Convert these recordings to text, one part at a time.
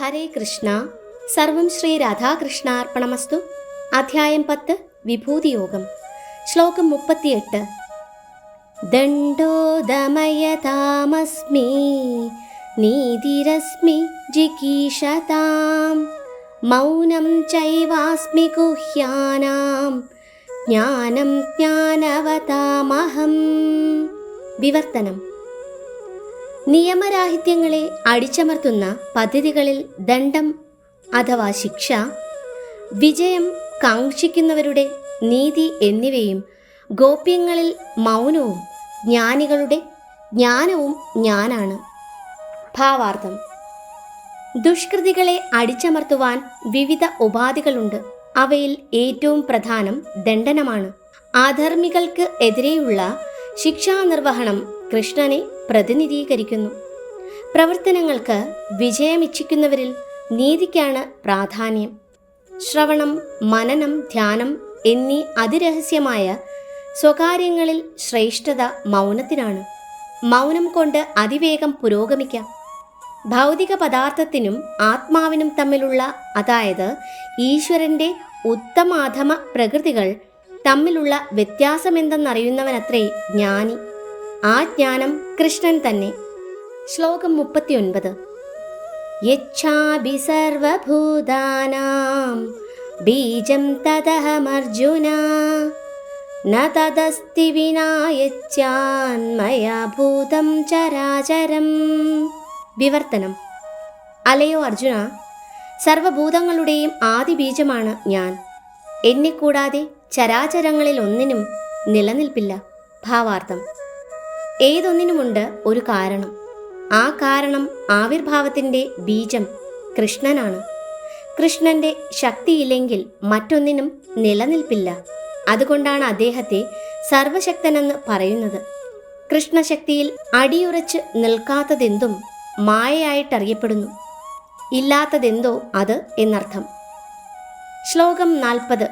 ഹരേ കൃഷ്ണ. സർവം ശ്രീ രാധാകൃഷ്ണാർപ്പണമസ്തു. അധ്യായം 10 വിഭൂതിയോഗം. ശ്ലോകം 38. ദണ്ഡോദമയതാമസ്മി നീതിരസ്മി ജിഗീഷതാം മൗനം ചൈവാസ്മി ഗുഹ്യാനാം ജ്ഞാനം ജ്ഞാനവതാമഹം. വിവർത്തനം. നിയമരാഹിത്യങ്ങളെ അടിച്ചമർത്തുന്ന പദ്ധതികളിൽ ദണ്ഡം അഥവാ ശിക്ഷ, വിജയം കാക്ഷിക്കുന്നവരുടെ നീതി എന്നിവയും, ഗോപ്യങ്ങളിൽ മൗനവും, ജ്ഞാനികളുടെ ജ്ഞാനവും ഞാനാണ്. ഭാവാർത്ഥം. ദുഷ്കൃതികളെ അടിച്ചമർത്തുവാൻ വിവിധ ഉപാധികളുണ്ട്. അവയിൽ ഏറ്റവും പ്രധാനം ദണ്ഡനമാണ്. അധർമ്മികൾക്ക് എതിരെയുള്ള ശിക്ഷാനിർവഹണം കൃഷ്ണനെ പ്രതിനിധീകരിക്കുന്നു. പ്രവർത്തനങ്ങൾക്ക് വിജയമിച്ഛിക്കുന്നവരിൽ നീതിക്കാണ് പ്രാധാന്യം. ശ്രവണം, മനനം, ധ്യാനം എന്നീ അതിരഹസ്യമായ സ്വകാര്യങ്ങളിൽ ശ്രേഷ്ഠത മൗനത്തിനാണ്. മൗനം കൊണ്ട് അതിവേഗം പുരോഗമിക്കാം. ഭൗതിക പദാർത്ഥത്തിനും ആത്മാവിനും തമ്മിലുള്ള, അതായത് ഈശ്വരന്റെ ഉത്തമാധമ പ്രകൃതികൾ തമ്മിലുള്ള വ്യത്യാസമെന്തെന്നറിയുന്നവനത്രേ ജ്ഞാനി. ആ ജ്ഞാനം കൃഷ്ണൻ തന്നെ. ശ്ലോകം 39. യച്ഛാഭി സർവഭൂതാനാം ബീജം തദഹമർജുന ന തദസ്തി വിനാ യച്ഛാന്മയാ ഭൂതം ചരാചരം. വിവർത്തനം. അലയോ അർജുന, സർവഭൂതങ്ങളുടെയും ആദി ബീജമാണ് ഞാൻ. എന്നെക്കൂടാതെ ചരാചരങ്ങളിൽ ഒന്നിനും നിലനിൽപ്പില്ല. ഭാവാർത്ഥം. ഏതൊന്നിനുമുണ്ട് ഒരു കാരണം. ആ കാരണം ആവിർഭാവത്തിൻ്റെ ബീജം കൃഷ്ണനാണ്. കൃഷ്ണന്റെ ശക്തിയില്ലെങ്കിൽ മറ്റൊന്നിനും നിലനിൽപ്പില്ല. അതുകൊണ്ടാണ് അദ്ദേഹത്തെ സർവശക്തനെന്ന് പറയുന്നത്. കൃഷ്ണശക്തിയിൽ അടിയുറച്ച് നിൽക്കാത്തതെന്തും മായയായിട്ടറിയപ്പെടുന്നു. ഇല്ലാത്തതെന്തോ അത് എന്നർത്ഥം. ശ്ലോകം 40.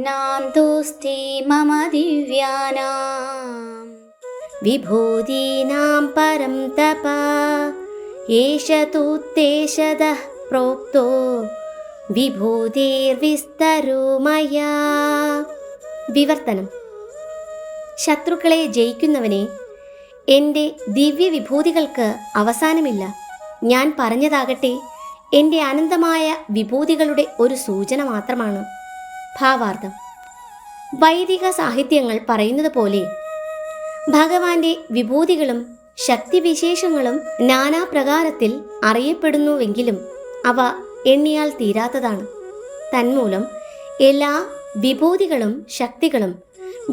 നാംദോസ്തി മമ ദിവ്യാനാം വിഭൂതീനാം പരം തപ ഏഷ തൂത്തേഷദഃ പ്രോക്തോ വിഭൂതിർവിസ്തരോ മയാ. വിവർത്തനം. ശത്രുക്കളെ ജയിക്കുന്നവനെ, എൻ്റെ ദിവ്യവിഭൂതികൾക്ക് അവസാനമില്ല. ഞാൻ പറഞ്ഞതാകട്ടെ എൻ്റെ അനന്തമായ വിഭൂതികളുടെ ഒരു സൂചന മാത്രമാണ്. ഭാവാർത്ഥം. വൈദിക സാഹിത്യങ്ങൾ പറയുന്നത് പോലെ ഭഗവാന്റെ വിഭൂതികളും ശക്തിവിശേഷങ്ങളും നാനാപ്രകാരത്തിൽ അറിയപ്പെടുന്നുവെങ്കിലും അവ എണ്ണിയാൽ തീരാത്തതാണ്. തന്മൂലം എല്ലാ വിഭൂതികളും ശക്തികളും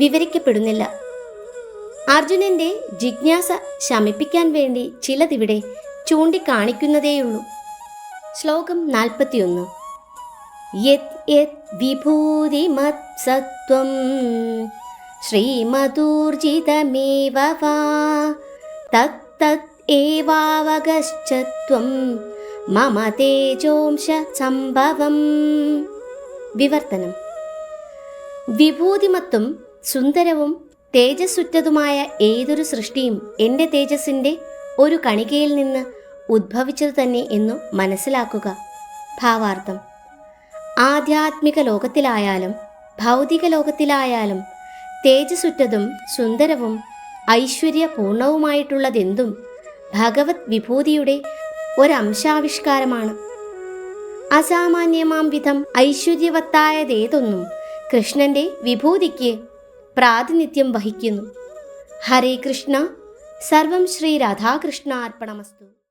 വിവരിക്കപ്പെടുന്നില്ല. അർജുനന്റെ ജിജ്ഞാസ ശമിപ്പിക്കാൻ വേണ്ടി ചിലതിവിടെ ചൂണ്ടിക്കാണിക്കുന്നതേയുള്ളൂ. ശ്ലോകം 41. യത് യത് വിഭൂതിമത് സത്വം ശ്രീമദൂർജിതമേവ വാ തത് തത് ഏവാവഗച്ഛത്വം മമ തേജോംശ സംഭവം. വിവർത്തനം. വിഭൂതിമത്തും സുന്ദരവും തേജസ്സുറ്റതുമായ ഏതൊരു സൃഷ്ടിയും എൻ്റെ തേജസ്സിൻ്റെ ഒരു കണികയിൽ നിന്ന് ഉദ്ഭവിച്ചതു തന്നെ എന്നു മനസ്സിലാക്കുക. ഭാവാർത്ഥം. ആധ്യാത്മിക ലോകത്തിലായാലും ഭൗതിക ലോകത്തിലായാലും തേജസ്സുറ്റതും സുന്ദരവും ഐശ്വര്യപൂർണവുമായിട്ടുള്ളതെന്തും ഭഗവത് വിഭൂതിയുടെ ഒരംശാവിഷ്കാരമാണ്. അസാമാന്യമാം വിധം ഐശ്വര്യവത്തായതേതൊന്നും കൃഷ്ണന്റെ വിഭൂതിക്ക് പ്രാതിനിധ്യം വഹിക്കുന്നു. ഹരേ കൃഷ്ണ. സർവം ശ്രീ രാധാകൃഷ്ണാർപ്പണമസ്തു.